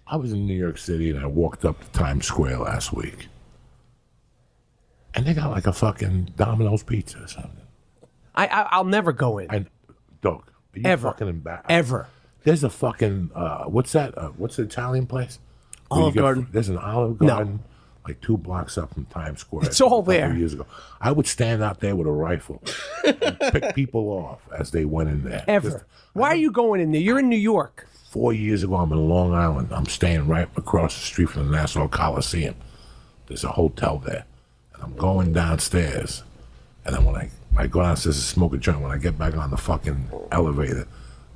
I was in New York City and I walked up to Times Square last week. And they got like a fucking Domino's pizza or something. I'll never go in. Dog, are you Ever. fucking embarrassed? Ever. There's a fucking, what's that? What's the Italian place? Olive Garden. There's an Olive Garden like 2 blocks up from Times Square. It's all there. Years ago. I would stand out there with a rifle and pick people off as they went in there. Ever. Why are you going in there? You're in New York. 4 years ago, I'm in Long Island. I'm staying right across the street from the Nassau Coliseum. There's a hotel there. And I'm going downstairs. And then when I go downstairs to smoke a joint, when I get back on the fucking elevator,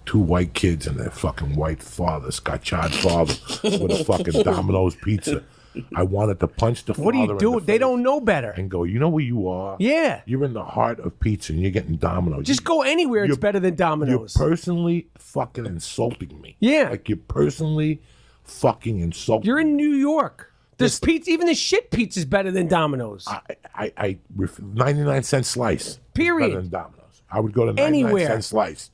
2 white kids and their fucking white father, Scotch-eyed father, with a fucking Domino's pizza. I wanted to punch the father. What are you doing? They don't know better. And go, you know where you are? Yeah. You're in the heart of pizza and you're getting Domino's. Just go anywhere. It's better than Domino's. You're personally fucking insulting me. Yeah. Like you're personally fucking insulting You're in me. New York. There's pizza. Even the shit pizza's better than Domino's. 99-cent slice. Period. Better than Domino's. I would go to 99-cent slice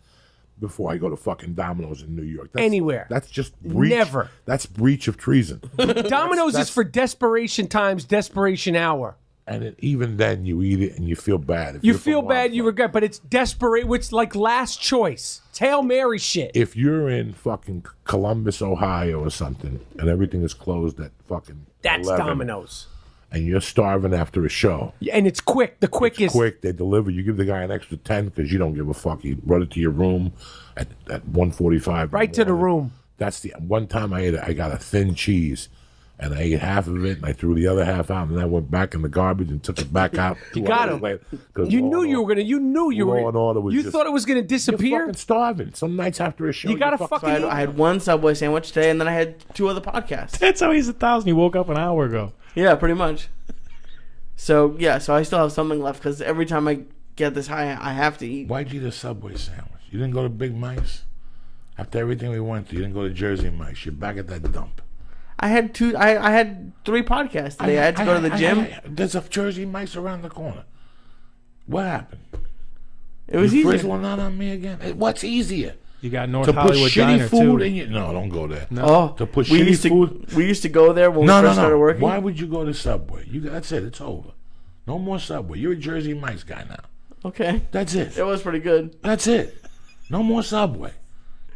before I go to fucking Domino's in New York. Anywhere. That's just breach. Never. That's breach of treason. Domino's is for desperation times, desperation hour. And even then, you eat it and you feel bad. You feel bad, you regret, but it's desperate. It's like last choice. It's Hail Mary shit. If you're in fucking Columbus, Ohio or something, and everything is closed at fucking That's 11, Domino's. and you're starving after a show. And it's quick. The quickest. Quick, they deliver. You give the guy an extra 10 because you don't give a fuck. He brought it to your room at 1:45. Right to the room. That's the one time I ate it. I got a thin cheese, and I ate half of it, and I threw the other half out, and then I went back in the garbage and took it back out. You got him. You knew you were gonna. You knew you were. Law and Order was You just- thought it was gonna You're disappear. fucking starving. Some nights after a show, You gotta you're fucking. So I had one Subway sandwich today, and then I had 2 other podcasts. That's how he's 1,000. He woke up an hour ago. Yeah, pretty much. So I still have something left because every time I get this high, I have to eat. Why'd you eat a Subway sandwich? You didn't go to Big Mike's? After everything we went through, you didn't go to Jersey Mike's. You're back at that dump. I had 2. I had 3 podcasts today. I had to go to the gym. There's a Jersey Mike's around the corner. What happened? It was you easier. frizzling out on me again? What's easier? You got North To put Hollywood shitty Diner, food too. in you? No, don't go there. Oh, To put we shitty used to food? we used to go there when we No. first started working. Why would you go to Subway? That's it. It's over. No more Subway. You're a Jersey Mike's guy now. Okay, That's it. it was pretty good. That's it. No more Subway.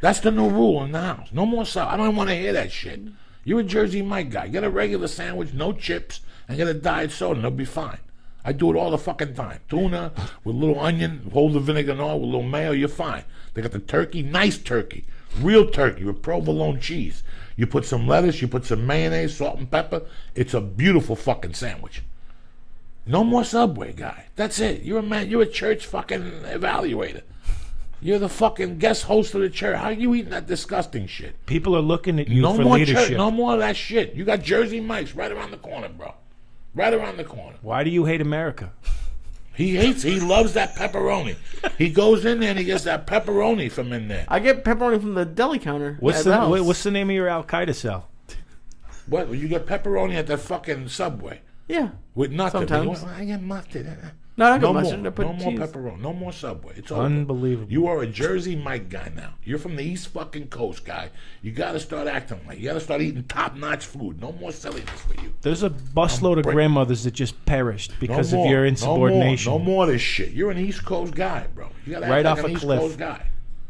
That's the new rule in the house. No more Subway. I don't even want to hear that shit. You're a Jersey Mike guy. Get a regular sandwich, no chips, and get a diet soda, and it'll be fine. I do it all the fucking time. Tuna with a little onion, hold the vinegar and all with a little mayo, you're fine. They got the turkey, nice turkey, real turkey with provolone cheese. You put some lettuce, you put some mayonnaise, salt and pepper. It's a beautiful fucking sandwich. No more Subway, guy. That's it. You're a man. You're a church fucking evaluator. You're the fucking guest host of the church. How are you eating that disgusting shit? People are looking at you No for more leadership. church. No more of that shit. You got Jersey Mike's right around the corner, bro. Right around the corner. Why do you hate America? He loves that pepperoni. He goes in there and he gets that pepperoni from in there. I get pepperoni from the deli counter. What's at the house. what's the name of your Al Qaeda cell? What? You get pepperoni at that fucking Subway Yeah. with nothing. Sometimes. I get mustard. No, I got No mustard. I more. put No more cheese. pepperoni. No more Subway. It's over. Unbelievable. You are a Jersey Mike guy now. You're from the East fucking Coast guy. You got to start acting like. You got to start eating top-notch food. No more silliness for you. There's a busload of grandmothers that just perished because No of your more. insubordination. No more of this shit. You're an East Coast guy, bro. You got to Right act off like a an East cliff. Coast guy.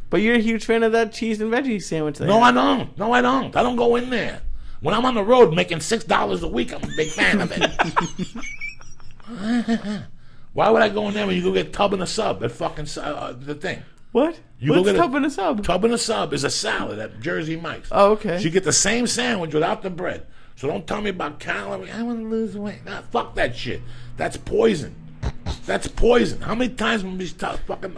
But you're a huge fan of that cheese and veggie sandwich. They No, have. I don't. No, I don't. I don't go in there. When I'm on the road making $6 a week, I'm a big fan of it. Why would I go in there when you go get tub and a sub at fucking the thing? What? You What's go get tub and a sub? Tub and a sub is a salad at Jersey Mike's. Oh, okay. So you get the same sandwich without the bread. So don't tell me about calories. I want to lose weight. Nah, fuck that shit. That's poison. That's poison. How many times will these fucking...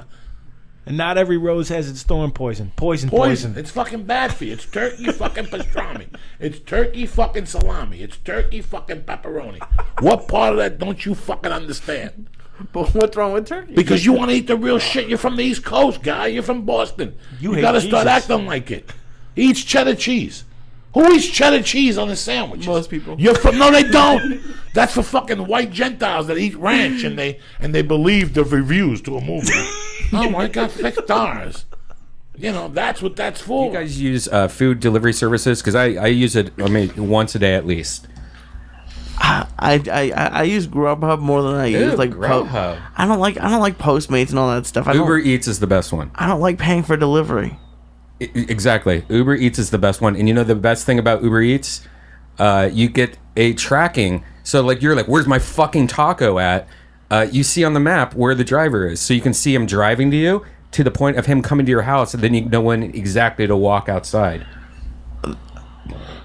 And not every rose has its thorn poison. Poison. It's fucking bad for you. It's turkey fucking pastrami. It's turkey fucking salami. It's turkey fucking pepperoni. What part of that don't you fucking understand? But what's wrong with turkey? Because you want to eat the real shit. You're from the East Coast, guy. You're from Boston. You hate got to start Jesus. acting like it. He eats cheddar cheese. Who eats cheddar cheese on a sandwich? Most people. You're from no, they don't. That's for fucking white Gentiles that eat ranch and they believe the reviews to a movie. Oh, I got 6 stars. That's what that's for. You guys use food delivery services? Because I use it. I mean, once a day at least. I use Grubhub more than I use like Grubhub. I don't like Postmates and all that stuff. Uber Eats is the best one. I don't like paying for delivery. Exactly. Uber Eats is the best one. And the best thing about Uber Eats, you get a tracking. So you're like, where's my fucking taco at? You see on the map where the driver is, so you can see him driving to you to the point of him coming to your house, and then you know when exactly to walk outside.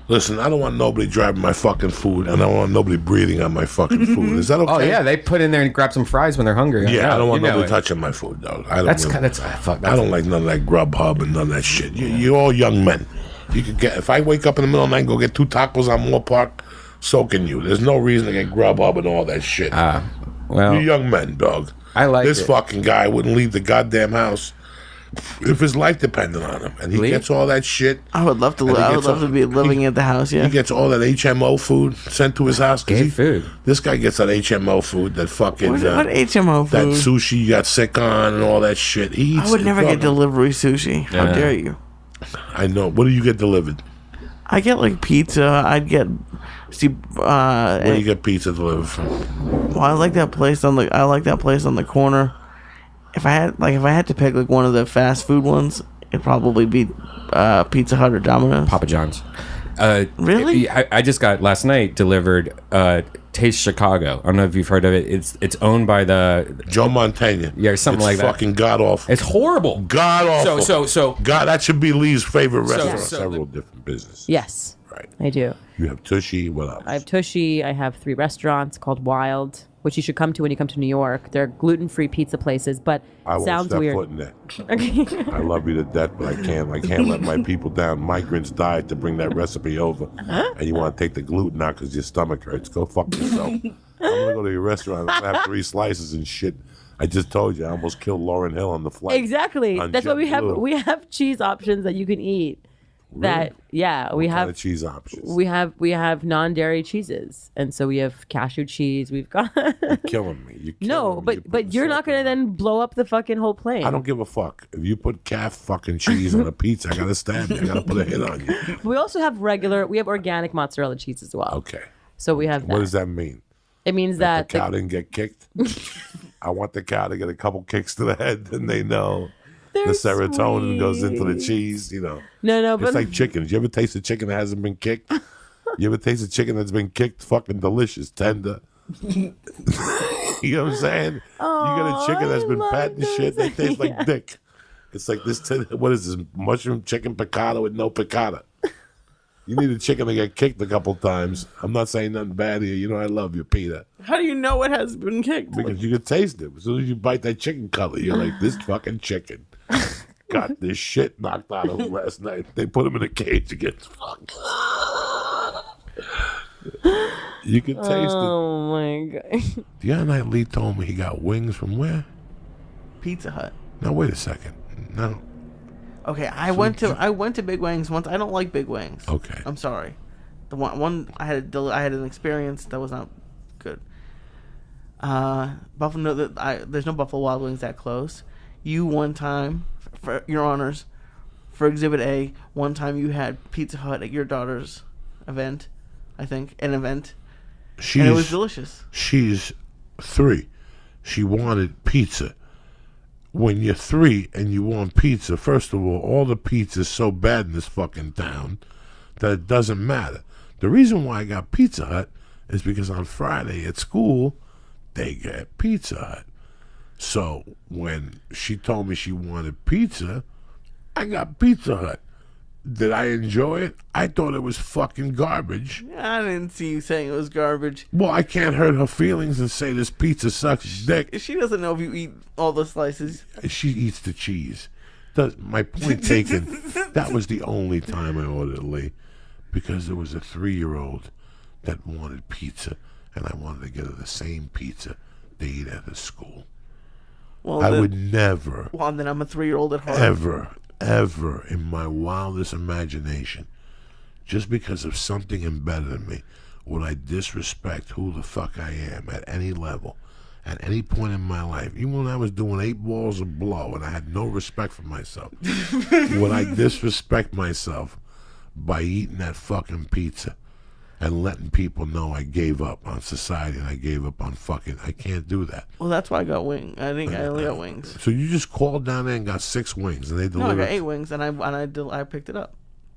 Listen, I don't want nobody driving my fucking food, and I don't want nobody breathing on my fucking food. Is that okay? Oh yeah, they put in there and grab some fries when they're hungry. Yeah, I don't want nobody touching my food, though. I don't like none of that Grubhub and none of that shit. You're all young men. You could get, if I wake up in the middle of the night and go get 2 tacos on Moore Park, so can you. There's no reason to get Grubhub and all that shit. Well, you young men, dog. I like this fucking guy wouldn't leave the goddamn house if his life depended on him, and he gets all that shit. I would love to. I would love to be living at the house. Yeah, he gets all that HMO food sent to his house. Food. This guy gets that HMO food. That fucking what HMO food? That sushi you got sick on and all that shit. He eats. I would never get delivery sushi. How dare you? I know. What do you get delivered? I get pizza. I'd get. Where do you get pizza delivered from? Well, I like that place on the corner. If I had to pick one of the fast food ones, it'd probably be Pizza Hut or Domino's. Papa John's. Really? I just got last night delivered Taste Chicago. I don't know if you've heard of it. It's owned by the Joe Montana. Yeah, something like that. It's fucking god awful. It's horrible. God awful. So God, that should be Lee's favorite restaurant. Several different businesses. Yes. Right. I do. You have Tushy. What else? I have Tushy. I have 3 restaurants called Wild, which you should come to when you come to New York. They're gluten-free pizza places, but I sounds won't step weird. foot in there. I love you to death, but I can't let my people down. Migrants died to bring that recipe over, and you want to take the gluten out because your stomach hurts. Go fuck yourself. I'm gonna go to your restaurant. I'm gonna have 3 slices and shit. I just told you, I almost killed Lauryn Hill on the flight. Exactly. That's why we have cheese options that you can eat. Really? We what have kind of cheese options. We have non-dairy cheeses, and so we have cashew cheese. We've got. You're killing me. But you're not gonna then blow up the fucking whole plane. I don't give a fuck. If you put calf fucking cheese on a pizza, I gotta stab you. I gotta put a hit on you. We also have we have organic mozzarella cheese as well. Okay. So we have that. What does that mean? It means that the cow didn't get kicked. I want the cow to get a couple kicks to the head, then they know. The serotonin goes into the cheese, No, it's but like chicken. Did you ever taste a chicken that hasn't been kicked? You ever taste a chicken that's been kicked? Fucking delicious, tender. You know what I'm saying? You got a chicken that's been pat and shit. They taste like dick. It's like this. What is this? Mushroom chicken piccata with no piccata. You need a chicken to get kicked a couple times. I'm not saying nothing bad here. I love you, Peter. How do you know it has been kicked? Because you can taste it. As soon as you bite that chicken cutlet, you're like, this fucking chicken got this shit knocked out of him last night. They put him in a cage against fuck. You can taste it. Oh my god. The other night, Lee told me he got wings from where? Pizza Hut. No, wait a second. No. Okay, I went to Big Wings once. I don't like Big Wings. Okay. I'm sorry. The one I had an experience that was not good. There's no Buffalo Wild Wings that close. You one time, for your honors, for Exhibit A, one time you had Pizza Hut at your daughter's event, I think, and it was delicious. She's 3. She wanted pizza. When you're 3 and you want pizza, first of all the pizza is so bad in this fucking town that it doesn't matter. The reason why I got Pizza Hut is because on Friday at school, they get Pizza Hut. So when she told me she wanted pizza, I got Pizza Hut. Did I enjoy it? I thought it was fucking garbage. I didn't see you saying it was garbage. Well, I can't hurt her feelings and say this pizza sucks dick. She doesn't know if you eat all the slices. She eats the cheese. My point taken, that was the only time I ordered Lee, because there was a 3-year-old that wanted pizza, and I wanted to get her the same pizza they eat at her school. Well, I would never. Well, then I'm a 3-year-old at heart. Ever in my wildest imagination, just because of something embedded in me, would I disrespect who the fuck I am at any level at any point in my life, even when I was doing 8 balls of blow and I had no respect for myself, would I disrespect myself by eating that fucking pizza and letting people know I gave up on society and I gave up on fucking, I can't do that. Well, that's why I got wings. I think I only got wings. So you just called down there and got 6 wings and they No, I delivered got 8 wings, and I picked it up.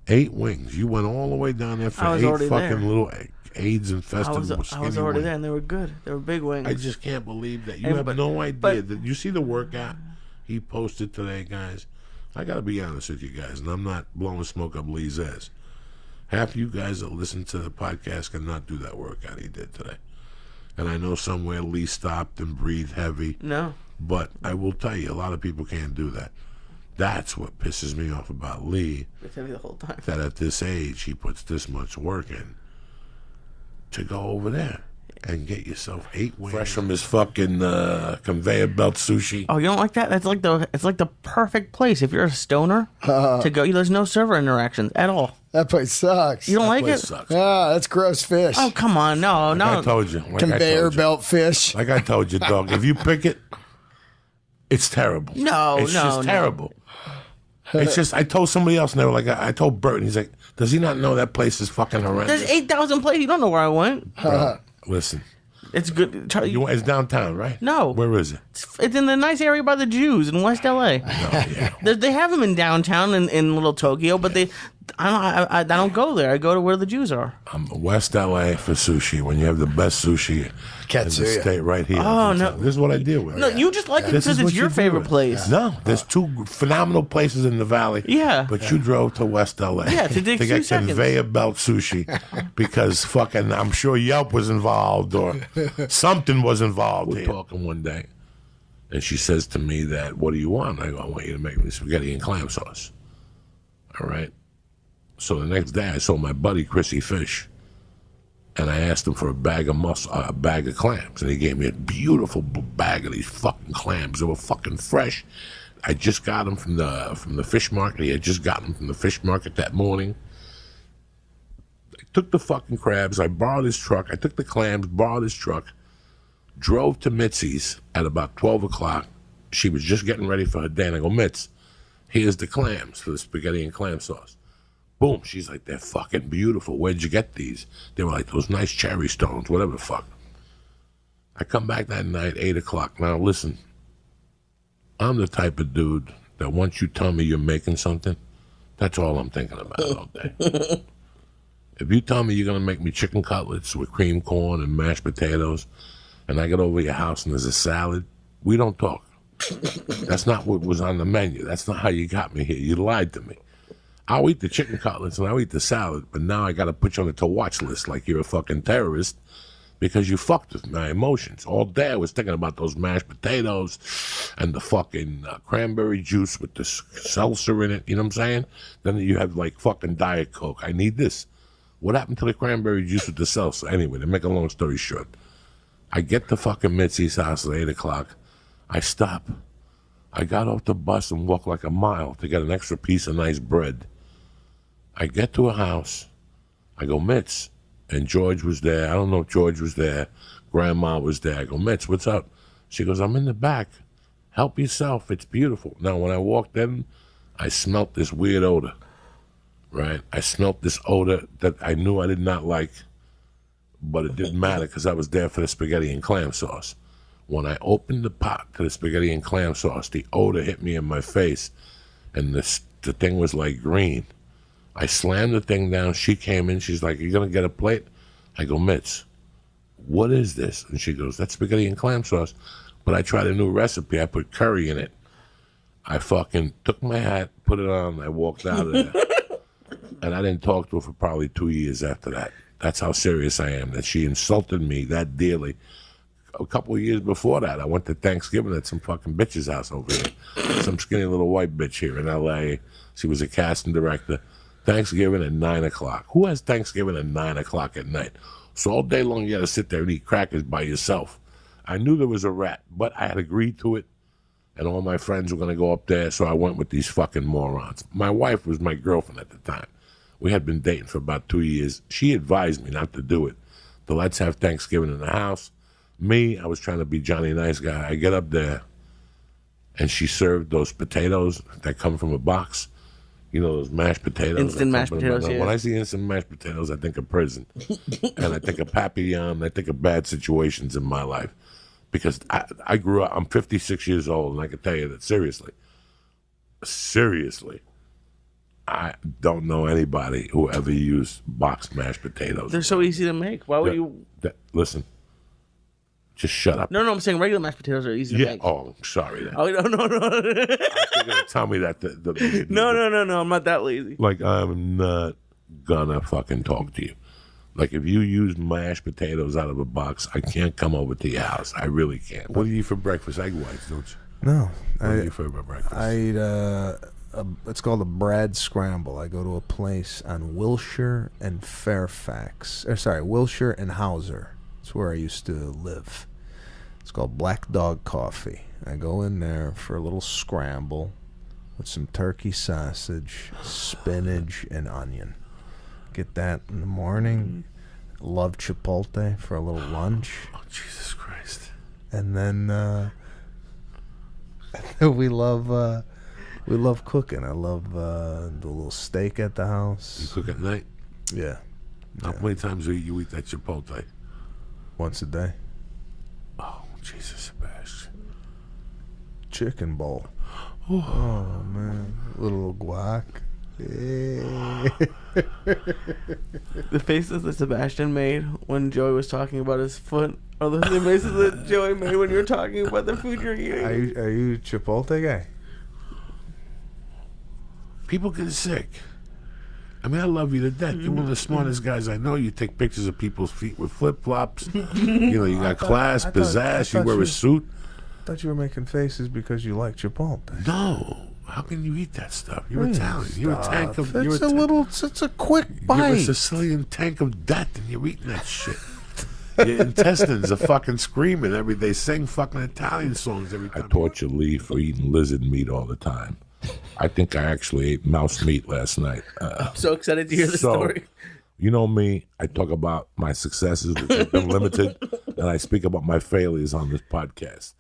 8 wings. You went all the way down there for I was 8 already fucking there. little AIDS infested I was skinny already wings. there, and they were good. They were big wings. I just can't believe that. You And- have but- no idea. but- That you see the workout he posted today, guys? I got to be honest with you guys, and I'm not blowing smoke up Lee's ass. Half you guys that listen to the podcast cannot do that workout he did today. And I know somewhere Lee stopped and breathed heavy. No. But I will tell you, a lot of people can't do that. That's what pisses me off about Lee, It's heavy the whole time. that at this age he puts this much work in to go over there and get yourself 8 wings. Fresh from his fucking conveyor belt sushi. Oh, you don't like that? It's like the perfect place if you're a stoner to go. There's no server interactions at all. That place sucks. You don't like Place it? sucks. Ah, that's gross fish. Oh, come on, no, Like I no. told you. Conveyor belt fish. Like I told you, dog. If you pick it, it's terrible. No, it's no, just no. terrible. It's just, I told somebody else, and they were like, I told Bert, and he's like, does he not know that place is fucking horrendous? There's 8,000 places. You don't know where I went. Bro, listen, It's good. it's downtown, right? No. Where is it? It's in the nice area by the Jews in West LA. No, yeah. They have them in downtown in Little Tokyo, but I don't go there. I go to where the Jews are. West LA for sushi, when you have the best sushi in the Katsuya. state right here. Oh, no. This is what I deal with. No, you just like it This because is it's what your you favorite do. place. No, there's 2 phenomenal places in the valley. Yeah. But you drove to West LA. Yeah, to take 2 get seconds. conveyor belt sushi because fucking, I'm sure Yelp was involved or something was involved. We're talking one day, and she says to me that, what do you want? I go, I want you to make me spaghetti and clam sauce. All right. So the next day I saw my buddy Chrissy Fish, and I asked him for a bag of clams, and he gave me a beautiful bag of these fucking clams. They were fucking fresh. I just got them from the fish market. He had just gotten them from the fish market that morning. I took the fucking crabs. I borrowed his truck. I took the clams, borrowed his truck, drove to Mitzi's at about 12 o'clock. She was just getting ready for her day, and I go, Mitz, here's the clams for the spaghetti and clam sauce. Boom. She's like, they're fucking beautiful. Where'd you get these? They were like those nice cherry stones, whatever the fuck. I come back that night, 8 o'clock. Now, listen, I'm the type of dude that once you tell me you're making something, that's all I'm thinking about all day. If you tell me you're going to make me chicken cutlets with cream corn and mashed potatoes, and I get over your house and there's a salad, we don't talk. That's not what was on the menu. That's not how you got me here. You lied to me. I'll eat the chicken cutlets and I'll eat the salad, but now I got to put you on the to-watch list like you're a fucking terrorist because you fucked with my emotions. All day I was thinking about those mashed potatoes and the fucking cranberry juice with the seltzer in it, you know what I'm saying? Then you have like fucking Diet Coke. I need this. What happened to the cranberry juice with the seltzer? Anyway, to make a long story short, I get to fucking Mitzi's house at 8 o'clock. I stop. I got off the bus and walked like a mile to get an extra piece of nice bread. I get to a house. I go, Mitz. And George was there. I don't know if George was there. Grandma was there. I go, Mitz, what's up? She goes, I'm in the back. Help yourself. It's beautiful. Now, when I walked in, I smelt this weird odor, right? I smelt this odor that I knew I did not like, but it didn't matter because I was there for the spaghetti and clam sauce. When I opened the pot to the spaghetti and clam sauce, the odor hit me in my face, and the thing was like green. I slammed the thing down. She came in. She's like, you going to get a plate? I go, Mitz, what is this? And she goes, that's spaghetti and clam sauce. But I tried a new recipe. I put curry in it. I fucking took my hat, put it on, and I walked out of there. And I didn't talk to her for probably 2 years after that. That's how serious I am, that she insulted me that dearly. A couple of years before that, I went to Thanksgiving at some fucking bitch's house over here. Some skinny little white bitch here in L.A. She was a casting director. Thanksgiving at 9 o'clock. Who has Thanksgiving at 9 o'clock at night? So all day long you got to sit there and eat crackers by yourself. I knew there was a rat, but I had agreed to it, and all my friends were going to go up there, so I went with these fucking morons. My wife was my girlfriend at the time. We had been dating for about 2 years. She advised me not to do it. So let's have Thanksgiving in the house. Me, I was trying to be Johnny Nice Guy. I get up there, and she served those potatoes that come from a box. You know, those mashed potatoes. Instant mashed potatoes, When I see instant mashed potatoes, I think of prison. And I think of Papillon. I think of bad situations in my life. Because I grew up, I'm 56 years old, and I can tell you that seriously, I don't know anybody who ever used boxed mashed potatoes. They're so easy to make. Why would you? Listen, just shut up. No, I'm saying regular mashed potatoes are easy to make. Oh, sorry. Then. Oh, no. You're gonna tell me that. No. I'm not that lazy. Like, I'm not gonna fucking talk to you. Like, if you use mashed potatoes out of a box, I can't come over to your house. I really can't. What do you eat for breakfast? Egg whites, don't you? No. What do you eat for breakfast? I eat it's called a bread scramble. I go to a place on Wilshire and Fairfax. Wilshire and Hauser. It's where I used to live. It's called Black Dog Coffee. I go in there for a little scramble with some turkey sausage, spinach, and onion. Get that in the morning. Love Chipotle for a little lunch. Oh, Jesus Christ. And then we love cooking. I love the little steak at the house. You cook at night? Yeah. How many times a week you eat that Chipotle? Once a day. Oh, Jesus, Sebastian. Chicken bowl. Oh man. Little guac. The faces that Sebastian made when Joey was talking about his foot are the same faces that Joey made when you were talking about the food you're eating. Are you Chipotle guy? People get sick. I mean, I love you to death. You're one of the smartest guys I know. You take pictures of people's feet with flip-flops. You got class, pizzazz. You wear a suit. I thought you were making faces because you like Chipotle. No. How can you eat that stuff? You're Italian. You're a tank of... It's a quick bite. You're a Sicilian tank of death, and you're eating that shit. Your intestines are fucking screaming every day. Sing fucking Italian songs every time. I torture Lee for eating lizard meat all the time. I think I actually ate mouse meat last night. I'm so excited to hear the story. You know me, I talk about my successes, which have been limited, and I speak about my failures on this podcast.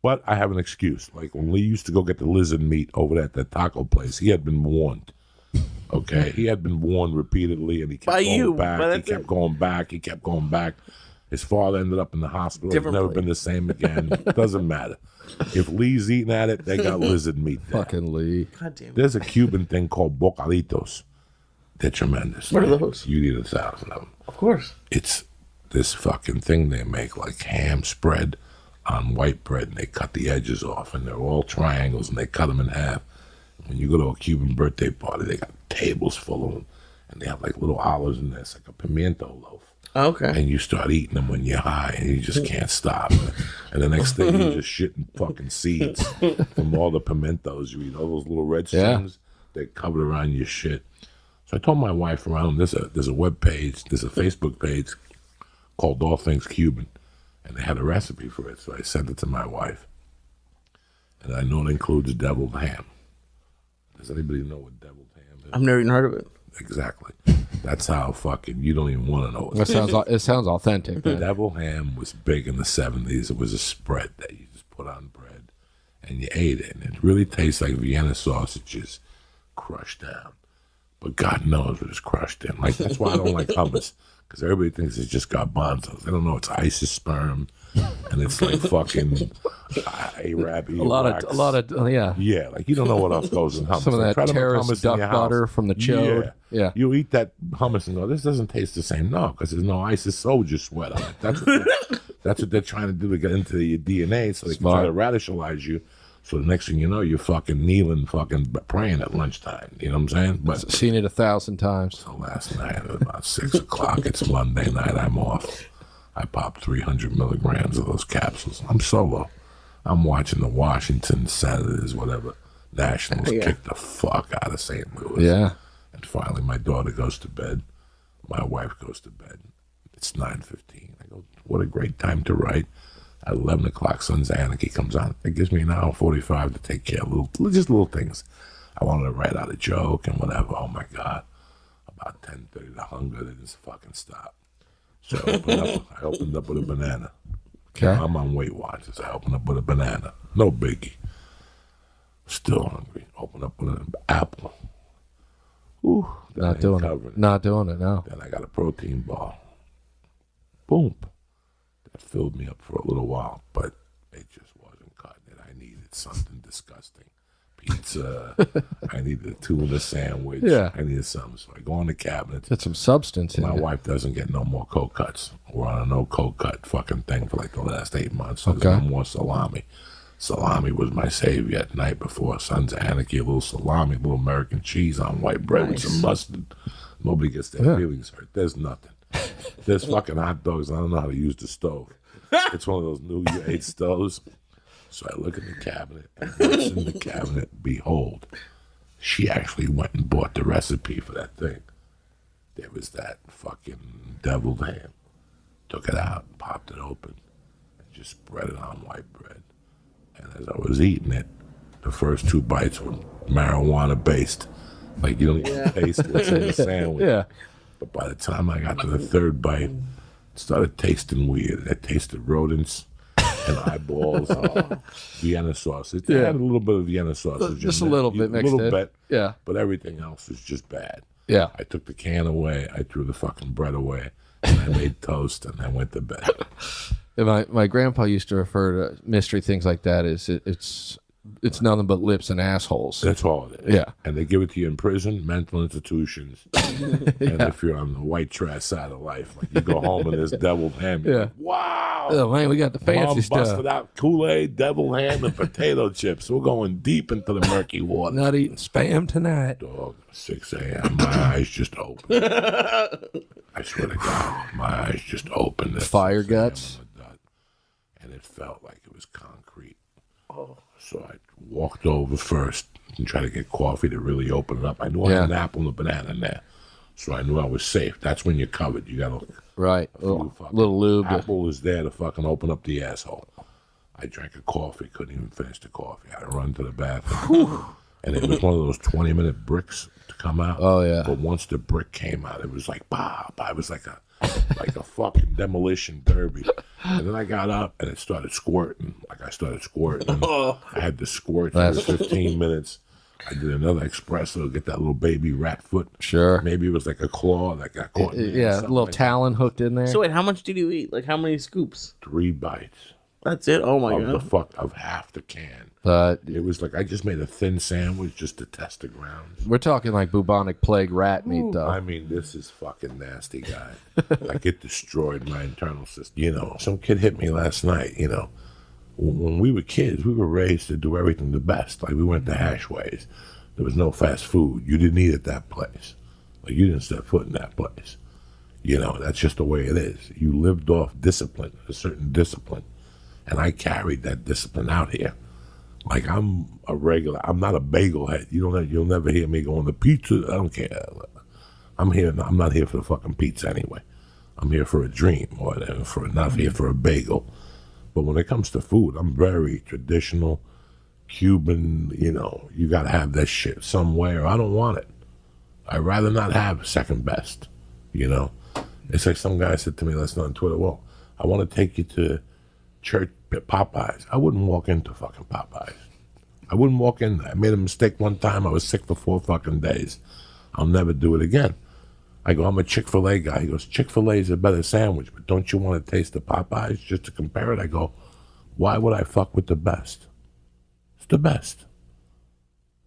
But I have an excuse. Like when Lee used to go get the lizard meat over at that taco place, he had been warned. Okay? He had been warned repeatedly, and he kept going back. He kept going back. He kept going back. His father ended up in the hospital. He's never been the same again. Doesn't matter. If Lee's eating at it, they got lizard meat there. Fucking Lee. God damn it. There's a Cuban thing called bocaditos. They're tremendous. What are those? You need 1,000 of them. Of course. It's this fucking thing they make, like ham spread on white bread, and they cut the edges off, and they're all triangles, and they cut them in half. When you go to a Cuban birthday party, they got tables full of them, and they have like little olives in there. It's like a pimiento loaf. Okay. And you start eating them when you're high, and you just can't stop. And the next thing, you're just shitting fucking seeds from all the pimentos you eat. All those little red strings, they're covered around your shit. So I told my wife around, there's a web page, there's a Facebook page called All Things Cuban. And they had a recipe for it, so I sent it to my wife. And I know it includes deviled ham. Does anybody know what deviled ham is? I've never even heard of it. Exactly. That's how fucking, you don't even want to know what It sounds authentic. The deviled ham was big in the 70s. It was a spread that you just put on bread, and you ate it. And it really tastes like Vienna sausages crushed down. But God knows it was crushed in. Like, that's why I don't like hummus. Because everybody thinks it's just garbanzos. They don't know it's isosperm, and it's like fucking Arab. A lot of Yeah, like you don't know what else goes in hummus. Some of Like, that try to make terrace hummus in duck your butter house. from the chode. Yeah. You eat that hummus and go, this doesn't taste the same. No, because there's no ISIS soldier sweat on it. That's what they're trying to do to get into your DNA, so they can try to radicalize you. So the next thing you know, you're fucking kneeling, fucking praying at lunchtime. You know what I'm saying? But seen it 1,000 times. so last night at about 6 o'clock, it's Monday night, I'm off. I popped 300 milligrams of those capsules. I'm solo. I'm watching the Washington Senators, whatever, Nationals kick the fuck out of St. Louis. Yeah. And finally, my daughter goes to bed. My wife goes to bed. It's 9:15. I go, what a great time to write. At 11 o'clock, Sons of Anarchy comes on. It gives me an hour 45 to take care of little things. I wanted to write out a joke and whatever. Oh, my God. About 10:30, the hunger didn't fucking stop. So I opened up with a banana. Okay. I'm on Weight Watchers. I open up with a banana. No biggie. Still hungry. Open up with an apple. Ooh, Not doing it. Not doing it, no. Then I got a protein bar. Boom. That filled me up for a little while, but it just wasn't cutting it. I needed something disgusting. Pizza. I needed a tuna sandwich. Yeah. I needed something. So I go on the cabinet. Get some substance in My it. wife doesn't get no more cold cuts. We're on a no cold cut fucking thing for like the last 8 months. There's no more salami. Salami was my savior at night before Sons of Anarchy. A little salami, a little American cheese on white bread with some mustard. Nobody gets their feelings hurt. There's nothing. There's fucking hot dogs. I don't know how to use the stove. It's one of those new you ate stoves. So I look in the cabinet, and what's in the cabinet? Behold, she actually went and bought the recipe for that thing. There was that fucking deviled ham. Took it out, popped it open, and just spread it on white bread. And as I was eating it, the first 2 bites were marijuana based. Like you don't even taste what's in the sandwich. Yeah. But by the time I got to the 3rd bite, it started tasting weird. It tasted rodents and eyeballs, Vienna sauce. It had a little bit of Vienna sausage. Just a little bit mixed in. A little bit. Yeah. But everything else was just bad. Yeah. I took the can away. I threw the fucking bread away. And I made toast and I went to bed. And my grandpa used to refer to mystery things like that as it's nothing but lips and assholes. That's all it is. Yeah. And they give it to you in prison, mental institutions. And if you're on the white trash side of life, like you go home and there's deviled ham. You're like, wow. Oh, man, we got the fancy Mom stuff. busted out Kool-Aid, deviled ham, and potato chips. We're going deep into the murky water. Not eating Spam tonight. Dog, 6 a.m. My eyes just opened. I swear to God, my eyes just opened. Fire guts. And it felt like it was concrete. So I walked over first and tried to get coffee to really open it up. I knew I had an apple and a banana in there. So I knew I was safe. That's when you're covered. You got to... Right. Little lube. Apple is there to fucking open up the asshole. I drank a coffee. Couldn't even finish the coffee. I had to run to the bathroom. And it was one of those 20-minute bricks to come out. Oh, yeah. But once the brick came out, it was like, bah, bah. It was like a fucking demolition derby. And then I got up and it started squirting. I started squirting. I had to squirt for 15 minutes. I did another espresso, get that little baby rat foot. Sure. Maybe it was like a claw that got caught. Yeah, a little talon hooked in there. So wait, how much did you eat? Like how many scoops? 3 bites. That's it? Oh my God. Of half the can. But it was like I just made a thin sandwich just to test the grounds. We're talking like bubonic plague rat meat, though. I mean, this is fucking nasty, guy. Like it destroyed my internal system. You know, some kid hit me last night. You know, when we were kids, we were raised to do everything the best. Like we went to Hashways. There was no fast food. You didn't eat at that place. Like you didn't step foot in that place. You know, that's just the way it is. You lived off discipline, a certain discipline. And I carried that discipline out here. Like I'm not a bagel head. You'll never hear me going to pizza. I don't care. I'm not here for the fucking pizza anyway. I'm here for a dream or not here for a bagel. But when it comes to food, I'm very traditional, Cuban. You know, you got to have that shit somewhere. I don't want it. I'd rather not have second best. You know, it's like some guy said to me last night on Twitter, well, I want to take you to church at Popeyes. I wouldn't walk into fucking Popeyes. I wouldn't walk in there. I made a mistake one time. I was sick for 4 fucking days. I'll never do it again. I go, I'm a Chick-fil-A guy. He goes, Chick-fil-A is a better sandwich, but don't you want to taste the Popeyes just to compare it? I go, why would I fuck with the best? It's the best.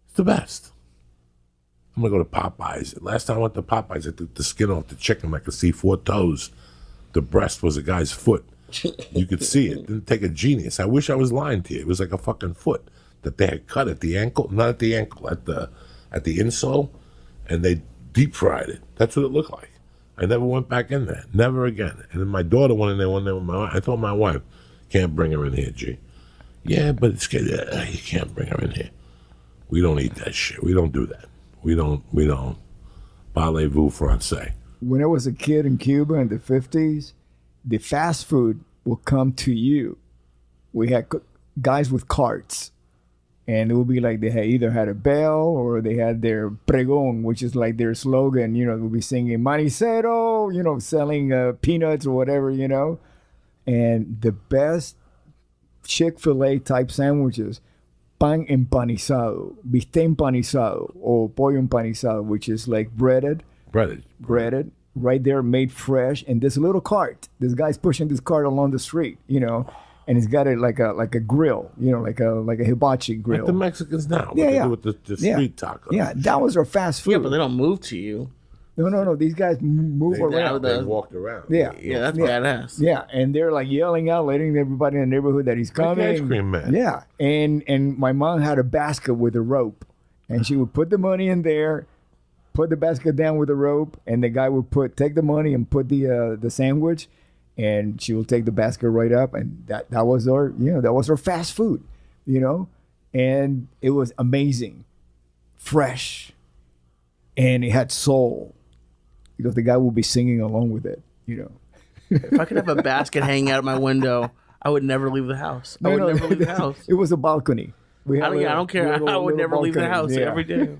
It's the best. I'm going to go to Popeyes. Last time I went to Popeyes, I took the skin off the chicken. I could see 4 toes. The breast was a guy's foot. You could see it. Didn't take a genius. I wish I was lying to you. It was like a fucking foot that they had cut at the ankle. Not at the ankle, at the insole. And they deep fried it. That's what it looked like. I never went back in there. Never again. And then my daughter went in there one day with my wife. I told my wife, can't bring her in here, G. Yeah, but it's good. You can't bring her in here. We don't eat that shit. We don't do that. We don't. Parlez-vous français. When I was a kid in Cuba in the 50s, the fast food will come to you. We had guys with carts, and it would be like they had either had a bell or they had their pregón, which is like their slogan. You know, they'll be singing manicero, you know, selling peanuts or whatever, you know. and the best Chick-fil-A type sandwiches, pan empanizado, bistec empanizado, or pollo empanizado, which is like breaded, right there, made fresh, in this little cart. This guy's pushing this cart along the street, you know, and he's got it like a grill, you know, like a hibachi grill. Like the Mexicans now. Yeah, With the street tacos. Yeah, that was our fast food. Yeah, but they don't move to you. No. These guys move around. They walked around. Yeah, that's badass. Yeah, and they're like yelling out, letting everybody in the neighborhood that he's coming. Like ice cream man. Yeah, and my mom had a basket with a rope, and she would put the money in there, put the basket down with a rope, and the guy would take the money and put the sandwich, and she will take the basket right up, and that was our fast food, you know, and it was amazing, fresh, and it had soul, because the guy will be singing along with it, you know. If I could have a basket hanging out of my window, I would never leave the house. I would never leave the house. It was a balcony. I don't care. I would never leave the house every day.